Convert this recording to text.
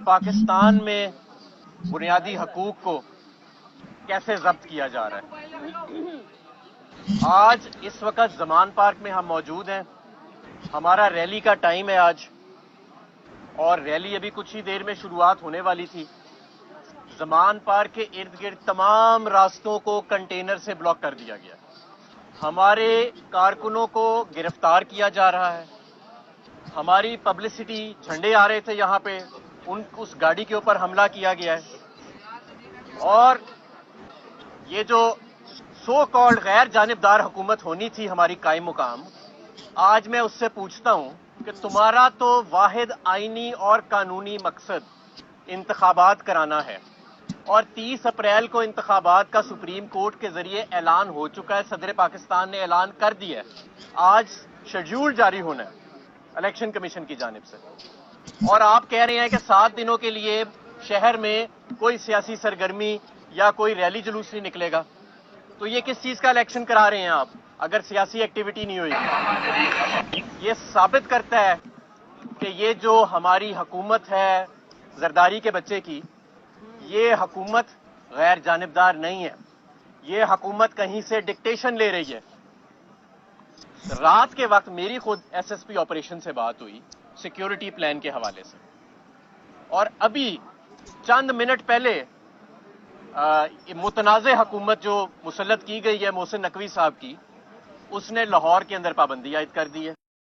पाकिस्तान में बुनियादी हकूक को कैसे जब्त किया जा रहा है। आज इस वक्त जमान पार्क में हम मौजूद हैं। हमारा रैली का टाइम है आज, और रैली अभी कुछ ही देर में शुरुआत होने वाली थी। जमान पार्क के इर्द गिर्द तमाम रास्तों को कंटेनर से ब्लॉक कर दिया गया। हमारे कारकुनों को गिरफ्तार किया जा रहा है। हमारी पब्लिसिटी, झंडे आ रहे थे यहाँ पे, उस गाड़ी के ऊपर हमला किया गया है। और ये जो सो कॉल्ड गैर जानिबदार हुकूमत होनी थी हमारी कायम मुकाम, आज मैं उससे पूछता हूं कि तुम्हारा तो वाहिद आईनी और कानूनी मकसद इंतखाबात कराना है, और 30 अप्रैल को इंतखाबात का सुप्रीम कोर्ट के जरिए ऐलान हो चुका है। सदर पाकिस्तान ने ऐलान कर दिया है, आज शेड्यूल जारी होना है इलेक्शन कमीशन की जानिब से। और आप कह रहे हैं कि 7 दिनों के लिए शहर में कोई सियासी सरगर्मी या कोई रैली जुलूस नहीं निकलेगा। तो ये किस चीज का इलेक्शन करा रहे हैं आप, अगर सियासी एक्टिविटी नहीं हुई? ये साबित करता है कि ये जो हमारी हुकूमत है जरदारी के बच्चे की, ये हुकूमत गैर जानिबदार नहीं है। ये हुकूमत कहीं से डिक्टेशन ले रही है। रात के वक्त मेरी खुद एसएसपी ऑपरेशन से बात हुई सिक्योरिटी प्लान के हवाले से, और अभी चंद मिनट पहले मुतनाज़े हुकूमत जो मुसल्लत की गई है मोहसिन नकवी साहब की, उसने लाहौर के अंदर पाबंदी आयद कर दी है।